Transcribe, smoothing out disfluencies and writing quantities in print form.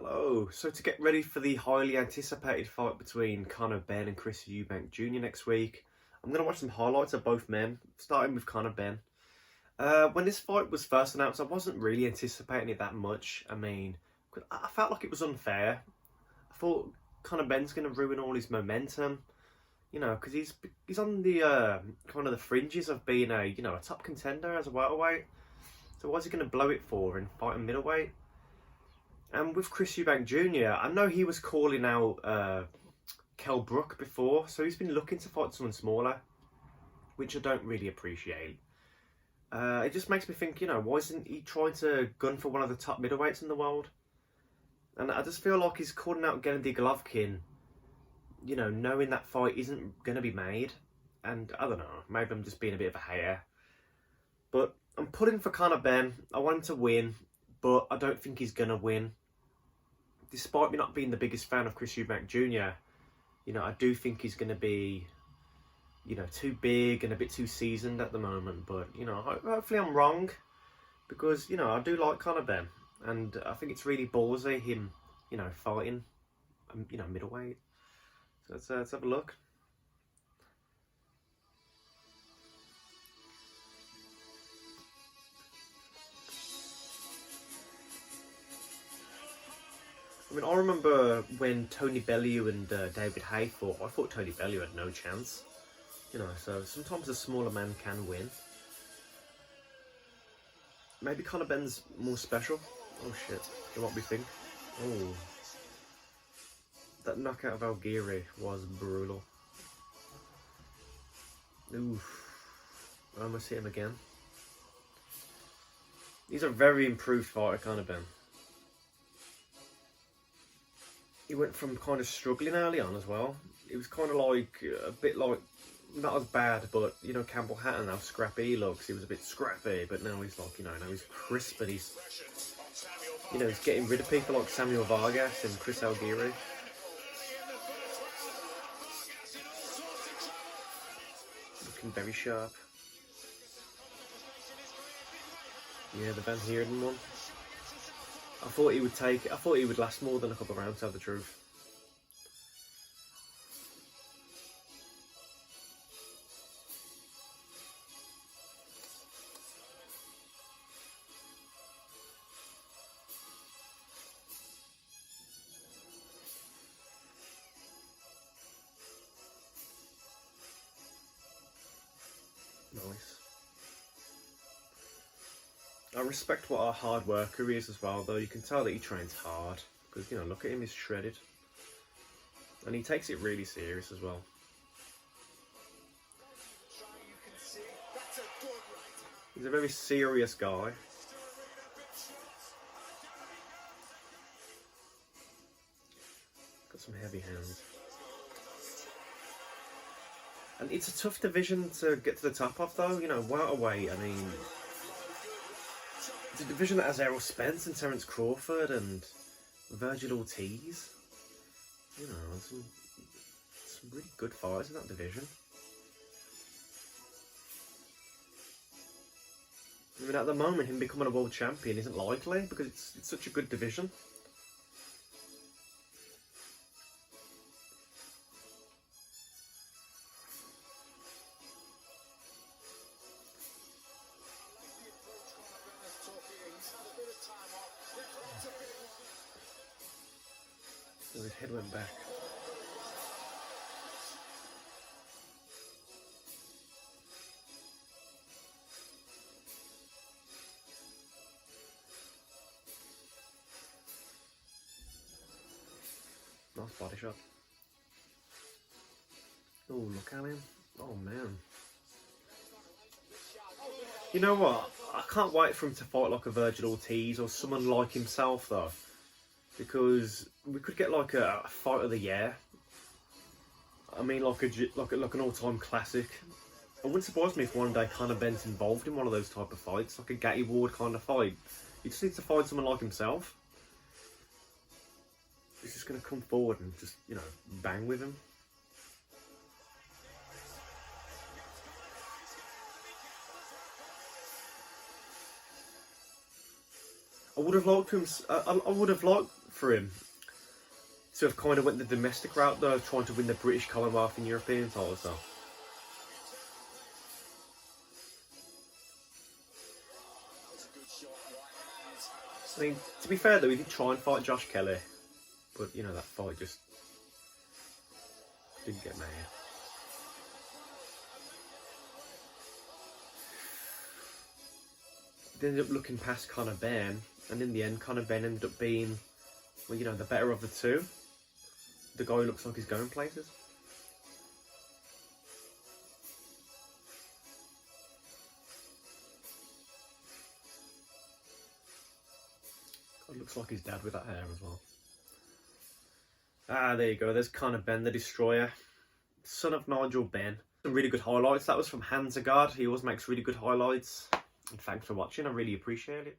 Hello. So to get ready for the highly anticipated fight between Connor Benn and Chris Eubank Jr. next week, I'm going to watch some highlights of both men, starting with Connor Benn. When this fight was first announced, I wasn't really anticipating it that much. I mean, I felt like it was unfair. I thought Connor Benn's going to ruin all his momentum, you know, because he's on the kind of the fringes of being a top contender as a welterweight. So what's he going to blow it for and fight a middleweight? And with Chris Eubank Jr., I know he was calling out Kell Brook before, so he's been looking to fight someone smaller, which I don't really appreciate. It just makes me think, why isn't he trying to gun for one of the top middleweights in the world? And I just feel like he's calling out Gennady Golovkin, knowing that fight isn't going to be made. And I don't know, maybe I'm just being a bit of a hater. But I'm pulling for Connor Benn. I want him to win, but I don't think he's going to win. Despite me not being the biggest fan of Chris Eubank Jr., I do think he's going to be, too big and a bit too seasoned at the moment. But, hopefully I'm wrong, because, I do like Connor Benn. And I think it's really ballsy, him, fighting, middleweight. So let's have a look. I mean, I remember when Tony Bellew and David Haye fought, I thought Tony Bellew had no chance. So sometimes a smaller man can win. Maybe Connor Benn's more special. Oh shit, what we think. Oh. That knockout of Algieri was brutal. Oof. I almost hit him again. He's a very improved fighter, Connor Benn. He went from kind of struggling early on as well. It was kind of like, a bit like, not as bad, but, Campbell Hatton, how scrappy he looks. He was a bit scrappy, but now he's like, now he's crisp and he's, he's getting rid of people like Samuel Vargas and Chris Algieri. Looking very sharp. Yeah, the Van Heerden one. I thought he would last more than a couple of rounds, to tell the truth. Nice. I respect what a hard worker he is as well, though. You can tell that he trains hard, because, look at him, he's shredded. And he takes it really serious as well. He's a very serious guy. Got some heavy hands. And it's a tough division to get to the top of, though. Welterweight, I mean, it's a division that has Errol Spence and Terence Crawford and Virgil Ortiz. Some really good fighters in that division. I mean, at the moment, him becoming a world champion isn't likely because it's such a good division. So his head went back. Nice body shot. Oh, look at him. Oh, man. You know what? I can't wait for him to fight like a Virgil Ortiz or someone like himself, though. Because we could get like a fight of the year. I mean, like an all-time classic. It wouldn't surprise me if one day Connor Benn's involved in one of those type of fights, like a Gatty Ward kind of fight. He just needs to find someone like himself. He's just going to come forward and just, bang with him. I would have liked him. I would have liked for him to have kind of went the domestic route though, trying to win the British, Commonwealth and European titles though. I mean, to be fair though, he did try and fight Josh Kelly, but you know, that fight just didn't get made. They ended up looking past Connor Benn, and in the end, Connor Benn ended up being, well, you know, the better of the two. The guy who looks like he's going places. God, looks like his dad with that hair as well. Ah, there you go. There's Connor Benn, the Destroyer, son of Nigel Benn. Some really good highlights. That was from hanzagod. He always makes really good highlights. And thanks for watching. I really appreciate it.